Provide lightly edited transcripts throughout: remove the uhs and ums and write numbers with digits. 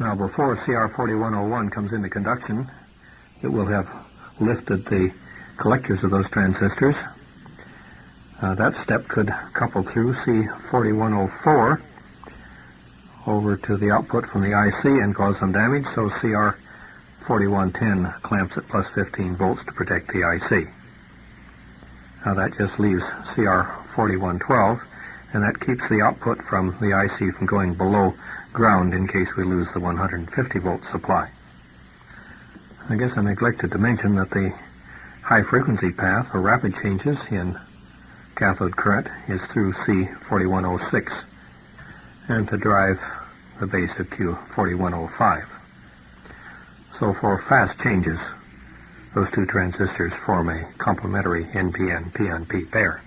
Now, before CR4101 comes into conduction, it will have lifted the collectors of those transistors. That step could couple through C4104 over to the output from the IC and cause some damage, so CR4110 clamps at plus 15 volts to protect the IC. Now that just leaves CR4112, and that keeps the output from the IC from going below ground in case we lose the 150 volt supply. I guess I neglected to mention that the high frequency path for rapid changes in cathode current is through C4106 and to drive the base of Q4105. So for fast changes, those two transistors form a complementary NPN-PNP pair.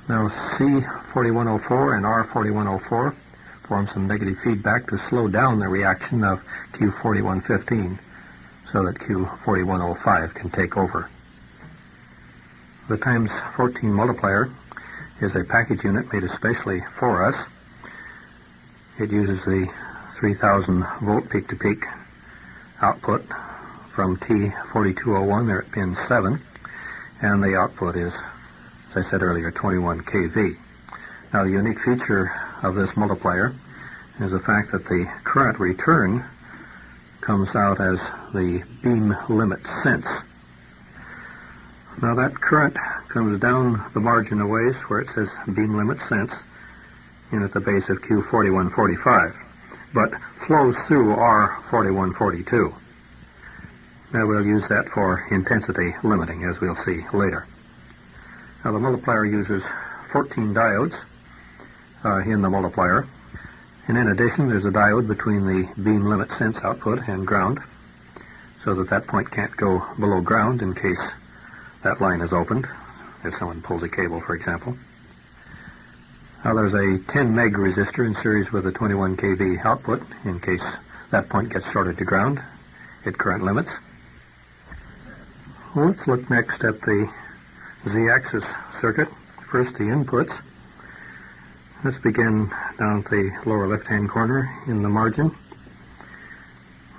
Now C4104 and R4104 form some negative feedback to slow down the reaction of Q4115 so that Q4105 can take over. The times 14 multiplier is a package unit made especially for us. It uses the 3000 volt peak-to-peak output from T4201 there at pin 7, and the output is, as I said earlier, 21 kV. Now the unique feature of this multiplier is the fact that the current return comes out as the beam limit sense. Now that current comes down the margin a ways where it says beam limit sense in at the base of Q4145, but flows through R4142. Now we'll use that for intensity limiting, as we'll see later. Now the multiplier uses 14 diodes in the multiplier, and in addition there's a diode between the beam limit sense output and ground, so that that point can't go below ground in case that line is opened, if someone pulls a cable, for example. Now there's a 10 meg resistor in series with a 21 kV output in case that point gets shorted to ground. It current limits. Well, let's look next at the Z-axis circuit. First, the inputs. Let's begin down at the lower left-hand corner in the margin.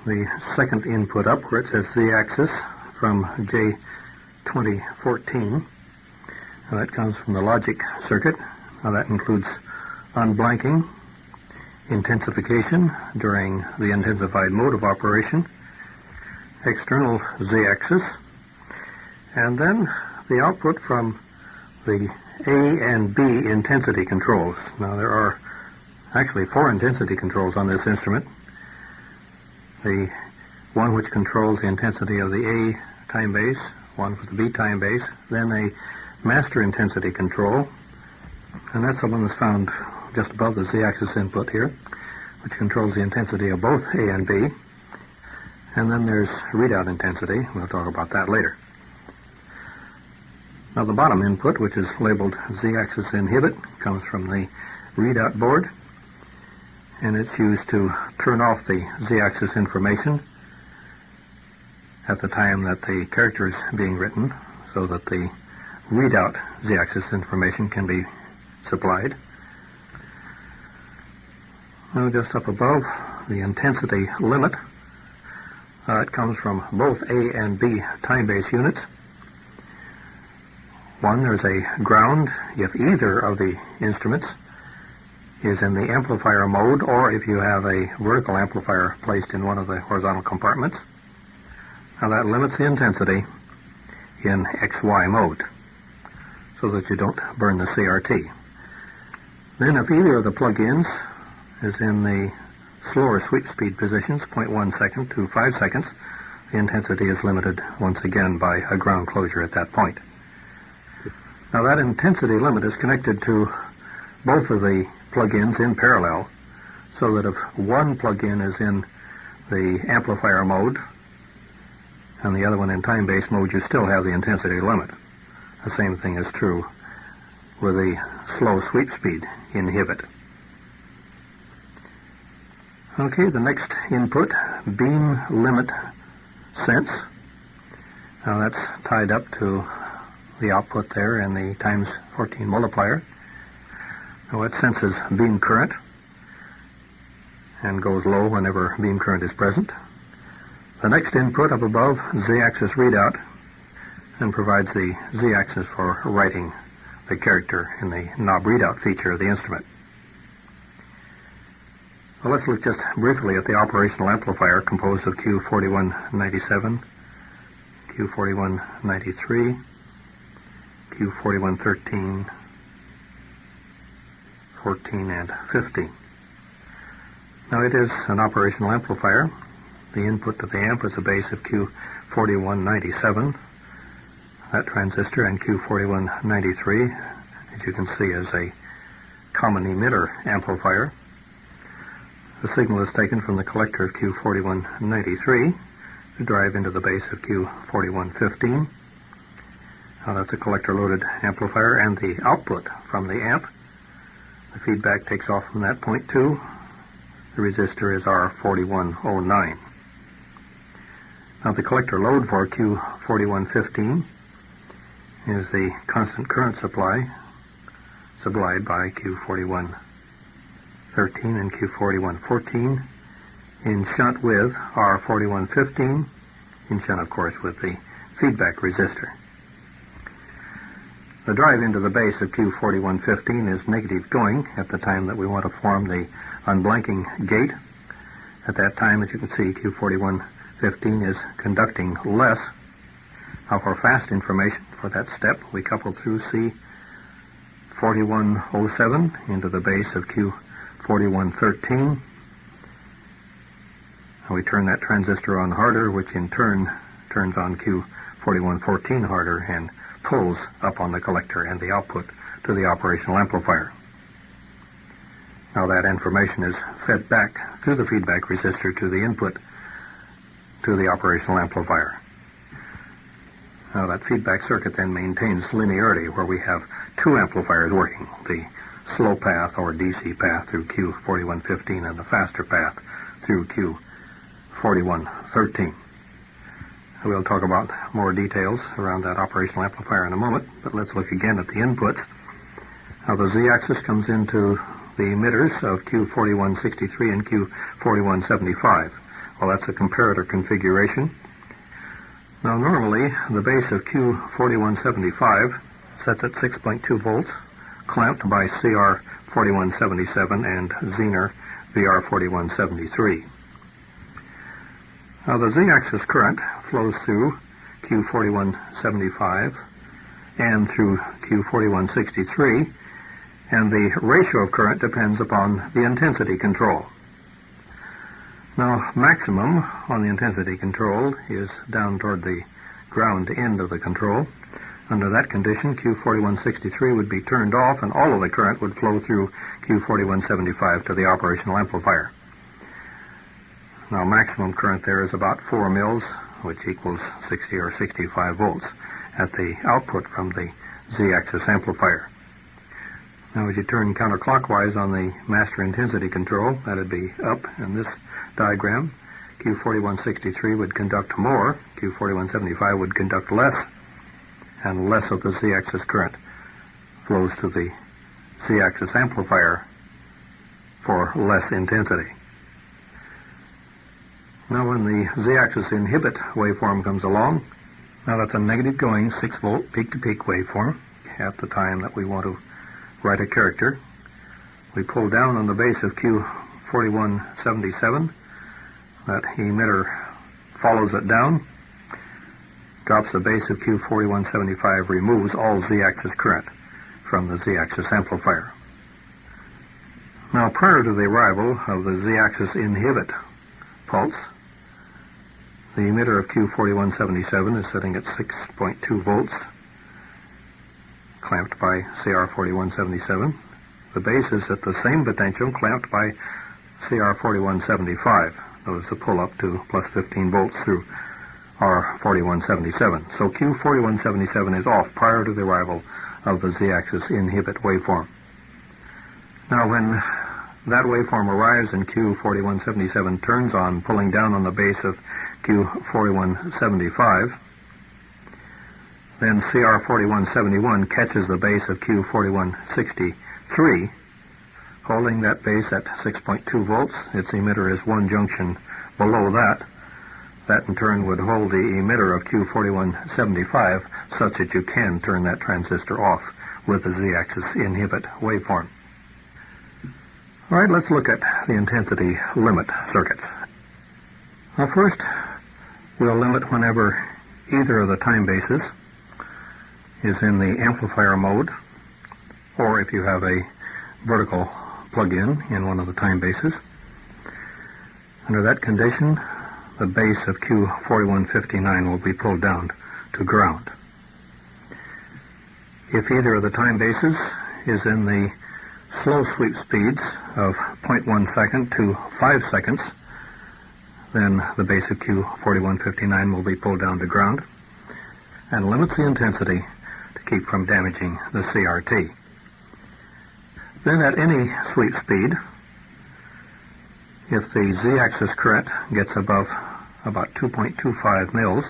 The second input up where it says Z-axis from J2014. Now that comes from the logic circuit. Now that includes unblanking, intensification during the intensified mode of operation, external Z-axis, and then the output from the A and B intensity controls. Now there are actually 4 intensity controls on this instrument. The one which controls the intensity of the A time base, one for the B time base, then a master intensity control, and that's the one that's found just above the Z-axis input here, which controls the intensity of both A and B. And then there's readout intensity. We'll talk about that later. Now the bottom input, which is labeled Z-axis inhibit, comes from the readout board, and it's used to turn off the Z-axis information at the time that the character is being written, so that the readout Z-axis information can be supplied. Now just up above, the intensity limit. It comes from both A and B time base units. One, there's a ground if either of the instruments is in the amplifier mode, or if you have a vertical amplifier placed in one of the horizontal compartments. Now that limits the intensity in XY mode, so that you don't burn the CRT. Then if either of the plug-ins is in the slower sweep speed positions, 0.1 second to 5 seconds, the intensity is limited once again by a ground closure at that point. Now that intensity limit is connected to both of the plug-ins in parallel, so that if one plug-in is in the amplifier mode and the other one in time-based mode, you still have the intensity limit. The same thing is true with the slow sweep speed inhibit. Okay, the next input, beam limit sense. Now that's tied up to the output there in the times 14 multiplier. Now it senses beam current, and goes low whenever beam current is present. The next input up above, Z-axis readout, and provides the Z-axis for writing the character in the knob readout feature of the instrument. Well, let's look just briefly at the operational amplifier composed of Q4197, Q4193, Q4113, 14, and 15. Now it is an operational amplifier. The input to the amp is a base of Q4197. That transistor, and Q4193, as you can see, is a common emitter amplifier. The signal is taken from the collector of Q4193 to drive into the base of Q4115. Now that's a collector-loaded amplifier, and the output from the amp, the feedback takes off from that point too. The resistor is R4109. Now the collector load for Q4115 is the constant current supply supplied by Q4113 and Q4114 in shunt with R4115, in shunt of course with the feedback resistor. The drive into the base of Q4115 is negative going at the time that we want to form the unblanking gate. At that time, as you can see, Q4115 is conducting less. Now for fast information for that step, we couple through C4107 into the base of Q4113. And we turn that transistor on harder, which in turn turns on Q4114 harder and pulls up on the collector and the output to the operational amplifier. Now that information is fed back through the feedback resistor to the input to the operational amplifier. Now that feedback circuit then maintains linearity where we have two amplifiers working, the slow path or DC path through Q4115 and the faster path through Q4113. We'll talk about more details around that operational amplifier in a moment, but let's look again at the inputs. Now the Z-axis comes into the emitters of Q4163 and Q4175. Well, that's a comparator configuration. Now normally the base of Q4175 sets at 6.2 volts, clamped by CR4177 and Zener VR4173. Now the Z-axis current flows through Q4175 and through Q4163, and the ratio of current depends upon the intensity control. Now maximum on the intensity control is down toward the ground end of the control. Under that condition, Q4163 would be turned off and all of the current would flow through Q4175 to the operational amplifier. Now maximum current there is about 4 mils, which equals 60 or 65 volts at the output from the Z-axis amplifier. Now as you turn counterclockwise on the master intensity control, that would be up in this diagram. Q4163 would conduct more, Q4175 would conduct less, and less of the Z-axis current flows to the Z-axis amplifier for less intensity. Now when the Z-axis inhibit waveform comes along, now that's a negative going 6 volt peak-to-peak waveform at the time that we want to write a character. We pull down on the base of Q4177. That emitter follows it down, drops the base of Q4175, removes all Z-axis current from the Z-axis amplifier. Now prior to the arrival of the Z-axis inhibit pulse, the emitter of Q4177 is sitting at 6.2 volts, clamped by CR4177. The base is at the same potential, clamped by CR4175. Notice the pull up to plus 15 volts through R4177. So Q4177 is off prior to the arrival of the Z-axis inhibit waveform. Now when that waveform arrives and Q4177 turns on, pulling down on the base of Q4175, then CR4171 catches the base of Q4163, Holding that base at 6.2 volts, its emitter is one junction below that. That in turn would hold the emitter of Q4175 such that you can turn that transistor off with the Z-axis inhibit waveform. All right, let's look at the intensity limit circuit. Well, first, we'll limit whenever either of the time bases is in the amplifier mode, or if you have a vertical plug-in in one of the time bases. Under that condition, the base of Q4159 will be pulled down to ground. If either of the time bases is in the slow sweep speeds of 0.1 second to 5 seconds, then the base of Q4159 will be pulled down to ground and limits the intensity to keep from damaging the CRT. Then at any sweep speed, if the Z-axis current gets above about 2.25 mils,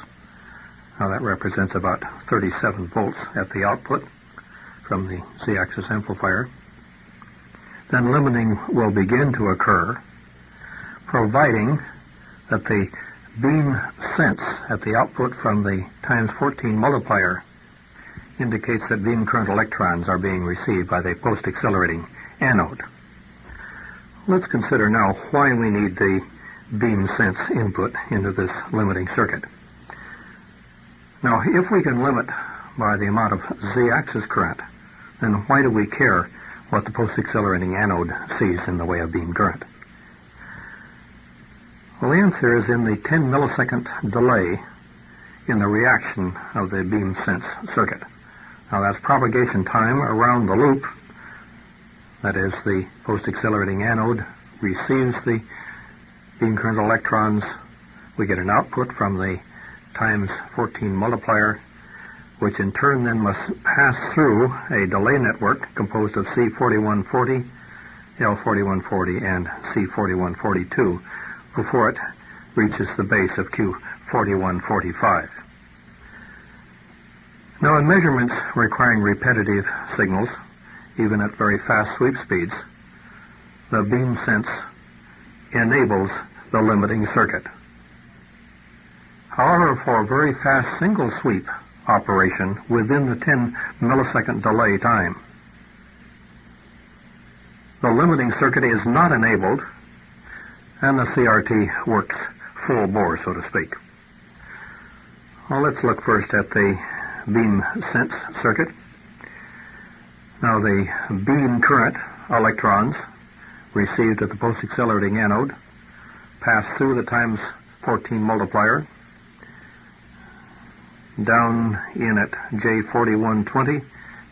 now that represents about 37 volts at the output from the Z-axis amplifier, then limiting will begin to occur, providing that the beam sense at the output from the times 14 multiplier indicates that beam current electrons are being received by the post-accelerating anode. Let's consider now why we need the beam sense input into this limiting circuit. Now, if we can limit by the amount of Z-axis current, then why do we care what the post-accelerating anode sees in the way of beam current? Well, the answer is in the 10 millisecond delay in the reaction of the beam sense circuit. Now, that's propagation time around the loop. That is, the post-accelerating anode receives the beam current electrons. We get an output from the times 14 multiplier, which in turn then must pass through a delay network composed of C4140, L4140, and C4142 before it reaches the base of Q4145. Now, in measurements requiring repetitive signals, even at very fast sweep speeds, the beam sense enables the limiting circuit. However, for a very fast single sweep operation within the 10 millisecond delay time, the limiting circuit is not enabled, and the CRT works full bore, so to speak. Well, let's look first at the beam sense circuit. Now, the beam current electrons received at the post-accelerating anode pass through the times 14 multiplier down in at J4120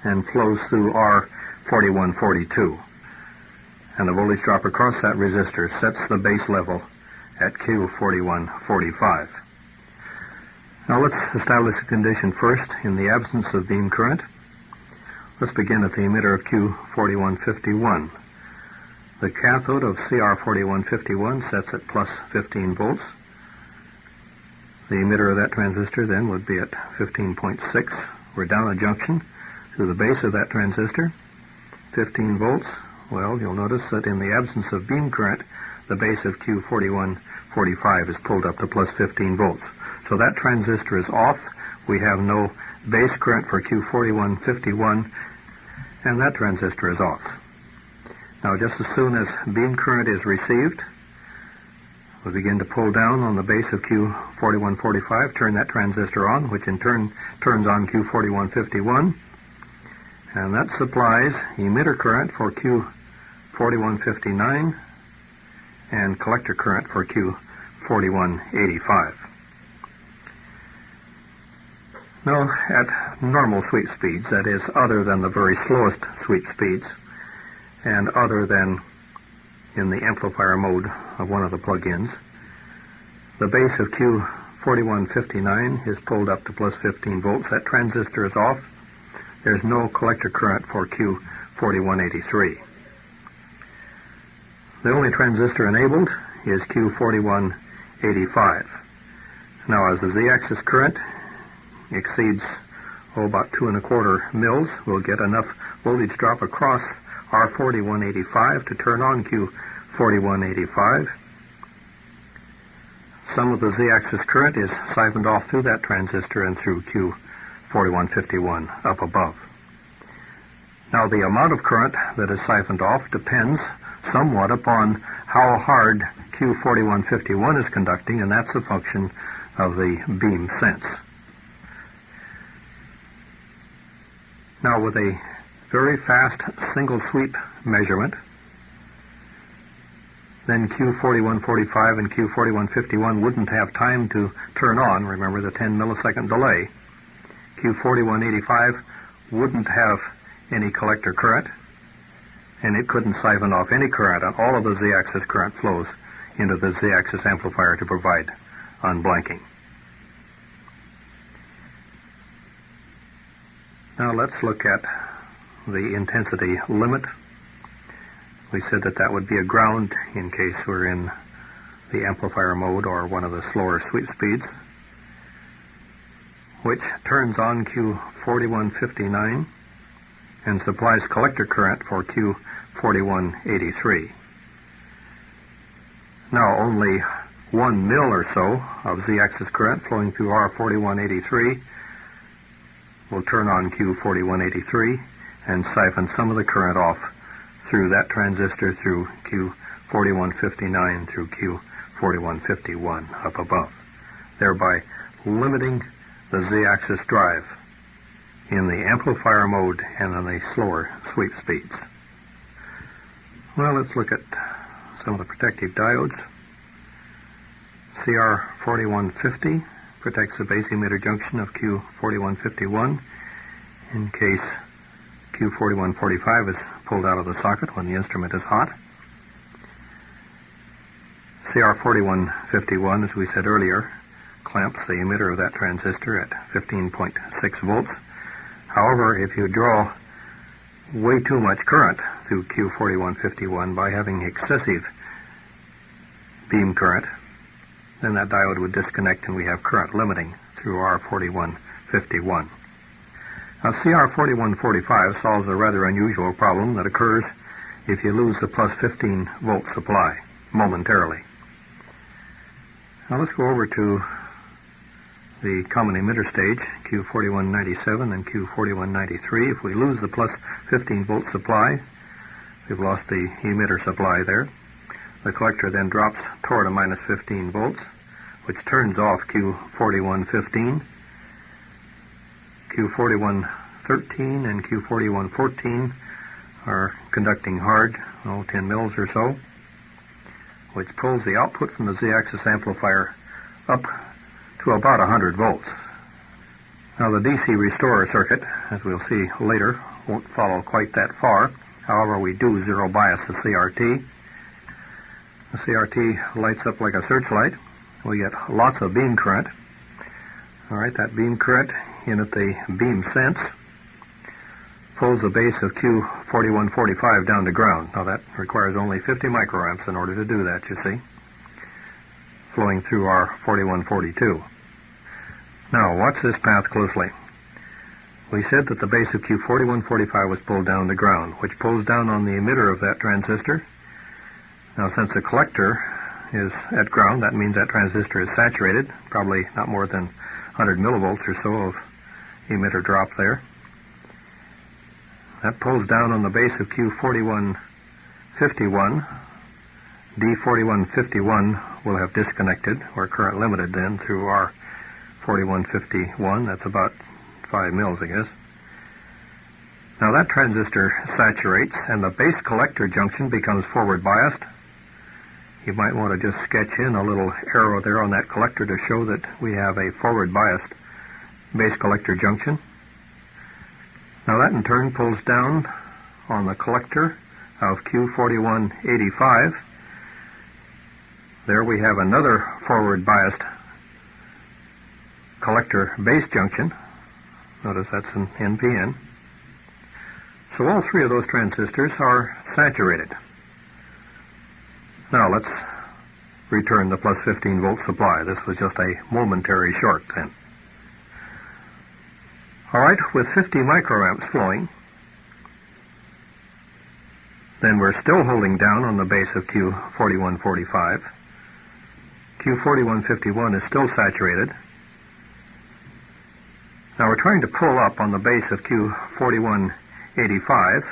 and flows through R4142. And the voltage drop across that resistor sets the base level at Q4145. Now let's establish a condition first in the absence of beam current. Let's begin at the emitter of Q4151. The cathode of CR4151 sets at plus 15 volts. The emitter of that transistor then would be at 15.6. We're down a junction to the base of that transistor, 15 volts. Well, you'll notice that in the absence of beam current, the base of Q4145 is pulled up to plus 15 volts. So that transistor is off. We have no base current for Q4151, and that transistor is off. Now, just as soon as beam current is received, we begin to pull down on the base of Q4145, turn that transistor on, which in turn turns on Q4151, and that supplies emitter current for Q4159 and collector current for Q4185. Now, at normal sweep speeds, that is, other than the very slowest sweep speeds, and other than in the amplifier mode of one of the plug-ins, the base of Q4159 is pulled up to plus 15 volts. That transistor is off. There's no collector current for Q4183. The only transistor enabled is Q4185. Now, as the Z-axis current exceeds about 2.25 mils, we'll get enough voltage drop across R4185 to turn on Q4185. Some of the Z-axis current is siphoned off through that transistor and through Q4151 up above. Now the amount of current that is siphoned off depends somewhat upon how hard Q4151 is conducting, and that's a function of the beam sense. Now with a very fast single sweep measurement, then Q4145 and Q4151 wouldn't have time to turn on. Remember the 10 millisecond delay. Q4185 wouldn't have any collector current, and it couldn't siphon off any current, and all of the Z-axis current flows into the Z-axis amplifier to provide unblanking. Now let's look at the intensity limit. We said that that would be a ground in case we're in the amplifier mode or one of the slower sweep speeds, which turns on Q4159 and supplies collector current for Q4183. Now only 1 mil or so of Z-axis current flowing through R4183 will turn on Q4183 and siphon some of the current off through that transistor through Q4159 through Q4151 up above, thereby limiting the Z-axis drive in the amplifier mode and in the slower sweep speeds. Well, let's look at some of the protective diodes. CR4150 protects the base emitter junction of Q4151 in case Q4145 is pulled out of the socket when the instrument is hot. CR4151, as we said earlier, clamps the emitter of that transistor at 15.6 volts. However, if you draw way too much current through Q4151 by having excessive beam current, then that diode would disconnect and we have current limiting through R4151. Now, CR4145 solves a rather unusual problem that occurs if you lose the plus 15 volt supply momentarily. Now let's go over to the common emitter stage, Q4197 and Q4193. If we lose the plus 15 volt supply, we've lost the emitter supply there. The collector then drops toward a minus 15 volts, which turns off Q4115. Q4113 and Q4114 are conducting hard, 10 mils or so, which pulls the output from the Z-axis amplifier up to about 100 volts. Now the DC restorer circuit, as we'll see later, won't follow quite that far. However, we do zero bias the CRT. The CRT lights up like a searchlight. We get lots of beam current. All right, that beam current in at the beam sense pulls the base of Q4145 down to ground. Now that requires only 50 microamps in order to do that, you see, flowing through R4142. Now, watch this path closely. We said that the base of Q4145 was pulled down to ground, which pulls down on the emitter of that transistor. Now, since the collector is at ground, that means that transistor is saturated, probably not more than 100 millivolts or so of emitter drop there. That pulls down on the base of Q4151. D4151 will have disconnected, or current limited then, through R4151. That's about 5 mils, I guess. Now that transistor saturates, and the base collector junction becomes forward biased. You might want to just sketch in a little arrow there on that collector to show that we have a forward biased base collector junction. Now that in turn pulls down on the collector of Q4185. There we have another forward biased collector base junction. Notice that's an NPN. So all three of those transistors are saturated. Now let's return the plus 15 volt supply. This was just a momentary short then. All right, with 50 microamps flowing, Then we're still holding down on the base of Q4145. Q4151 is still saturated. Now we're trying to pull up on the base of Q4185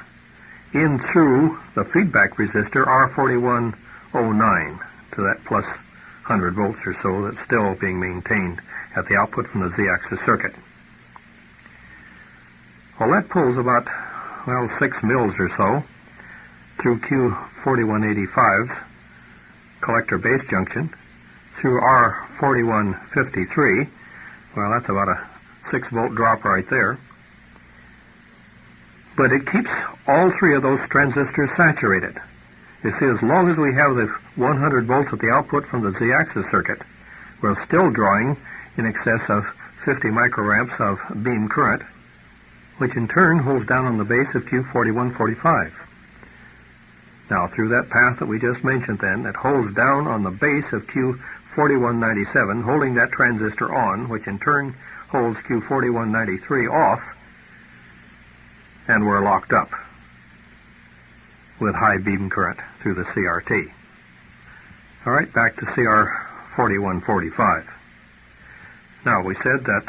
in through the feedback resistor R4109 to that plus 100 volts or so that's still being maintained at the output from the Z-axis circuit. Well, that pulls about, 6 mils or so through Q4185's collector base junction, through R4153. Well, that's about a 6-volt drop right there. But it keeps all three of those transistors saturated. You see, as long as we have the 100 volts at the output from the Z-axis circuit, we're still drawing in excess of 50 microamps of beam current, which in turn holds down on the base of Q4145. Now, through that path that we just mentioned then, it holds down on the base of Q4197, holding that transistor on, which in turn holds Q4193 off, and we're locked up with high beam current through the CRT. All right, back to CR4145. Now, we said that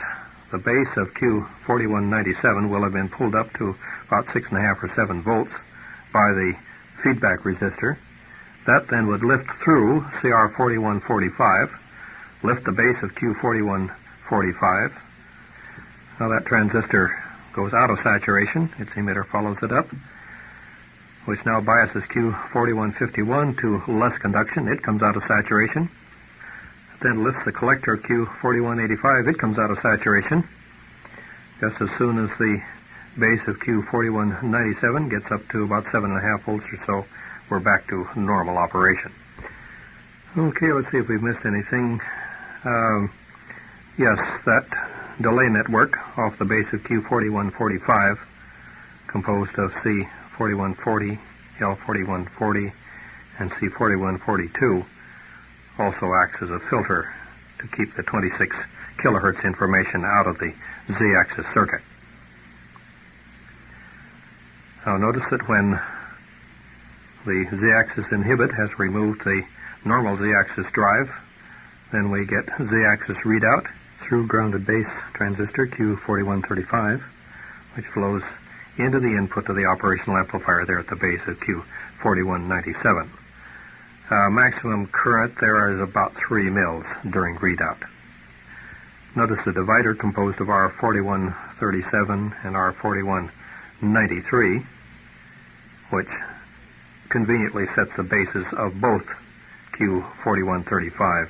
the base of Q4197 will have been pulled up to about 6.5 or 7 volts by the feedback resistor. That then would lift through CR4145, lift the base of Q4145. Now that transistor goes out of saturation. Its emitter follows it up, which now biases Q4151 to less conduction. It comes out of saturation. It then lifts the collector of Q4185. It comes out of saturation. Just as soon as the base of Q4197 gets up to about 7.5 volts or so, we're back to normal operation. Okay, let's see if we've missed anything. Yes, that delay network off the base of Q4145, composed of C4140, L4140, and C4142, also acts as a filter to keep the 26 kilohertz information out of the Z-axis circuit. Now notice that when the Z-axis inhibit has removed the normal Z-axis drive, then we get Z-axis readout through grounded base transistor Q4135, which flows into the input of the operational amplifier there at the base of Q4197. Maximum current there is about 3 mils during readout. Notice the divider composed of R4137 and R4193, which conveniently sets the bases of both Q4135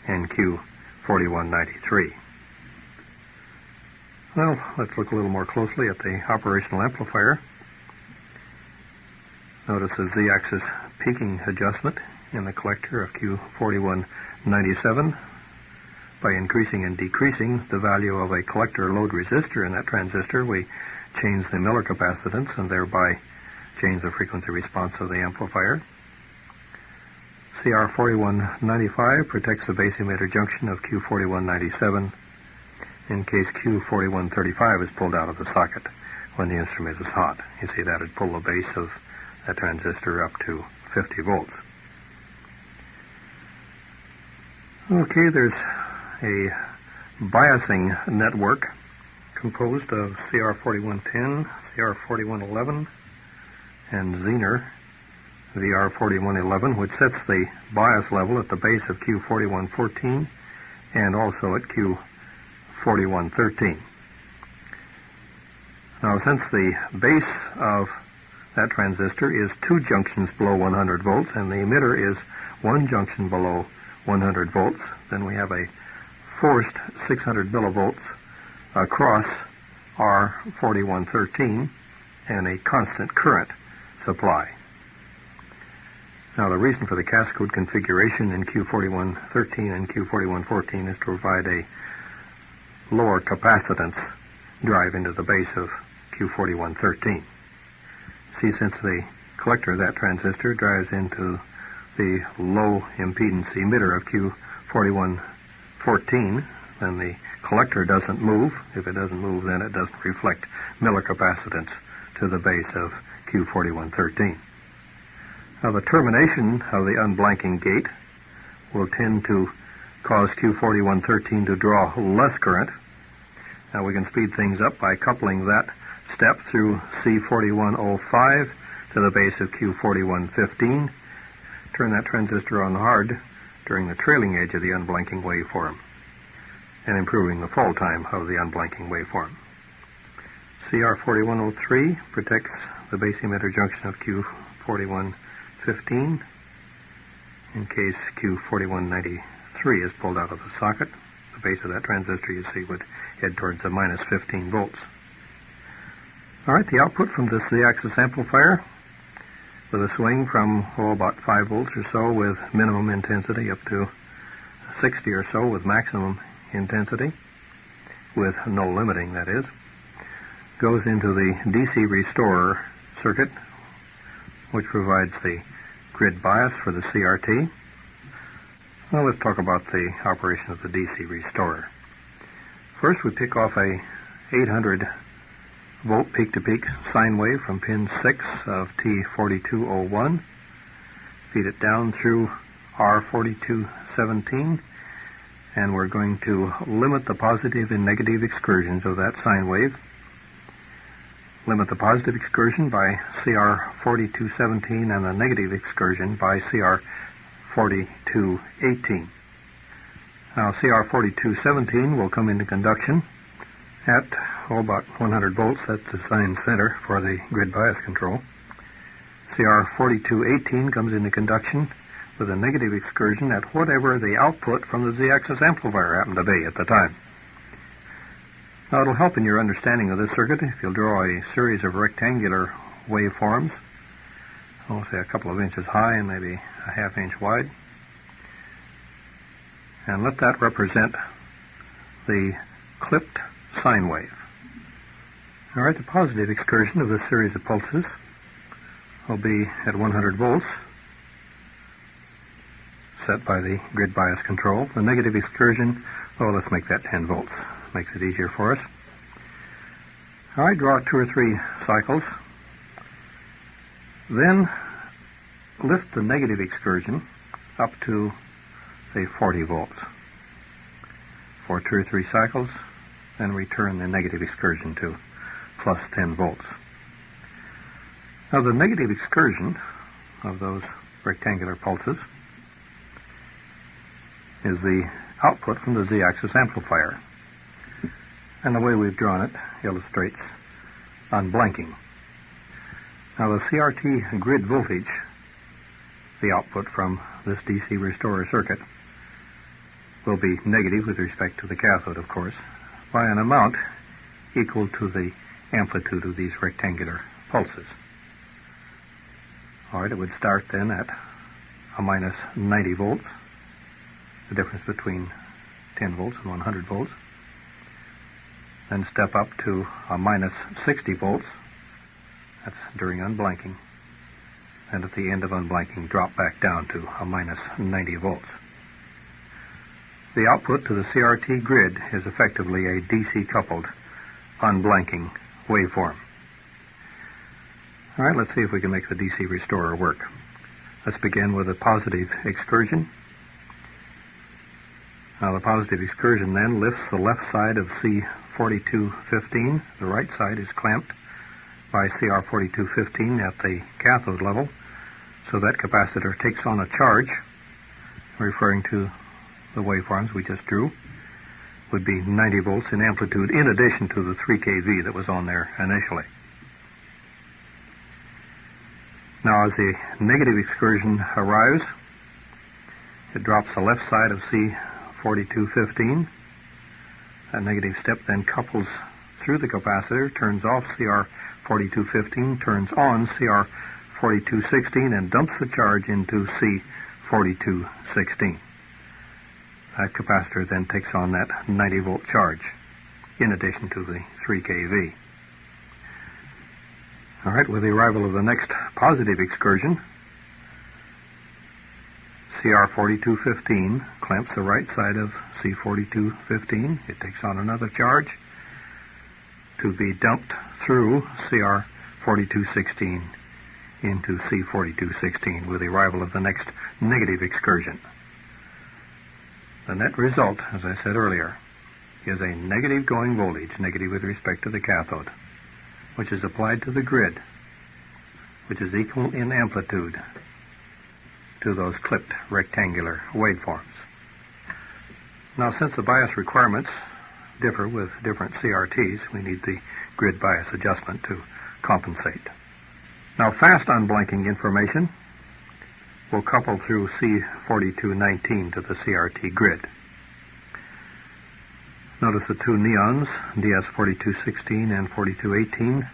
and Q4193. Well, let's look a little more closely at the operational amplifier. Notice the Z-axis peaking adjustment in the collector of Q4197. By increasing and decreasing the value of a collector load resistor in that transistor, we change the Miller capacitance and thereby change the frequency response of the amplifier. CR4195 protects the base emitter junction of Q4197 in case Q4135 is pulled out of the socket when the instrument is hot. You see that would pull the base of that transistor up to 50 volts. Okay, there's a biasing network composed of CR4110, CR4111, and Zener VR4111, which sets the bias level at the base of Q4114 and also at Q4113. Now, since the base of that transistor is 2 junctions below 100 volts and the emitter is 1 junction below 100 volts, then we have a forced 600 millivolts across R4113 and a constant current supply. Now, the reason for the cascode configuration in Q4113 and Q4114 is to provide a lower capacitance drive into the base of Q4113. See, since the collector of that transistor drives into the low impedance emitter of Q4114, then the collector doesn't move. If it doesn't move, then it doesn't reflect Miller capacitance to the base of Q4113. Now, the termination of the unblanking gate will tend to cause Q4113 to draw less current. Now, we can speed things up by coupling that step through C4105 to the base of Q4115. Turn that transistor on hard during the trailing edge of the unblanking waveform and improving the fall time of the unblanking waveform. CR4103 protects the base emitter junction of Q4115 in case Q4193 is pulled out of the socket. The base of that transistor, you see, would head towards the minus 15 volts. All right, the output from this Z-axis amplifier with a swing from, about 5 volts or so with minimum intensity up to 60 or so with maximum intensity, with no limiting, that is, goes into the DC restorer circuit, which provides the grid bias for the CRT. Well, let's talk about the operation of the DC restorer. First, we pick off a 800 volt peak-to-peak sine wave from pin 6 of T4201, feed it down through R4217, and we're going to limit the positive and negative excursions of that sine wave. Limit the positive excursion by CR4217 and the negative excursion by CR4218. Now, CR4217 will come into conduction at about 100 volts. That's the design center for the grid bias control. CR4218 comes into conduction with a negative excursion at whatever the output from the Z-axis amplifier happened to be at the time. Now, it'll help in your understanding of this circuit if you'll draw a series of rectangular waveforms, I'll say a couple of inches high and maybe a half inch wide, and let that represent the clipped sine wave. All right, the positive excursion of this series of pulses will be at 100 volts, set by the grid bias control. The negative excursion, let's make that 10 volts. Makes it easier for us. All right, draw 2 or 3 cycles. Then lift the negative excursion up to, say, 40 volts for 2 or 3 cycles, then return the negative excursion to plus 10 volts. Now, the negative excursion of those rectangular pulses is the output from the Z-axis amplifier. And the way we've drawn it illustrates unblanking. Now, the CRT grid voltage, the output from this DC restorer circuit, will be negative with respect to the cathode, of course, by an amount equal to the amplitude of these rectangular pulses. All right, it would start then at a minus 90 volts, the difference between 10 volts and 100 volts. Then step up to a minus 60 volts. That's during unblanking. And at the end of unblanking, drop back down to a minus 90 volts. The output to the CRT grid is effectively a DC-coupled unblanking waveform. All right, let's see if we can make the DC restorer work. Let's begin with a positive excursion. Now, the positive excursion then lifts the left side of C4215. The right side is clamped by CR4215 at the cathode level, so that capacitor takes on a charge, referring to the waveforms we just drew, would be 90 volts in amplitude in addition to the 3 kV that was on there initially. Now, as the negative excursion arrives, it drops the left side of C4215. That negative step then couples through the capacitor, turns off CR4215, turns on CR4216, and dumps the charge into C4216. That capacitor then takes on that 90-volt charge, in addition to the 3 kV. All right, with the arrival of the next positive excursion, CR4215 clamps the right side of C4215. It takes on another charge to be dumped through CR4216 into C4216 with the arrival of the next negative excursion. The net result, as I said earlier, is a negative going voltage, negative with respect to the cathode, which is applied to the grid, which is equal in amplitude to those clipped rectangular waveforms. Now, since the bias requirements differ with different CRTs, we need the grid bias adjustment to compensate. Now, fast unblinking information will couple through C4219 to the CRT grid. Notice the two neons, DS4216 and 4218,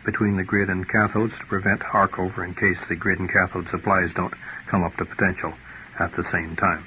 between the grid and cathodes to prevent arc over in case the grid and cathode supplies don't come up to potential at the same time.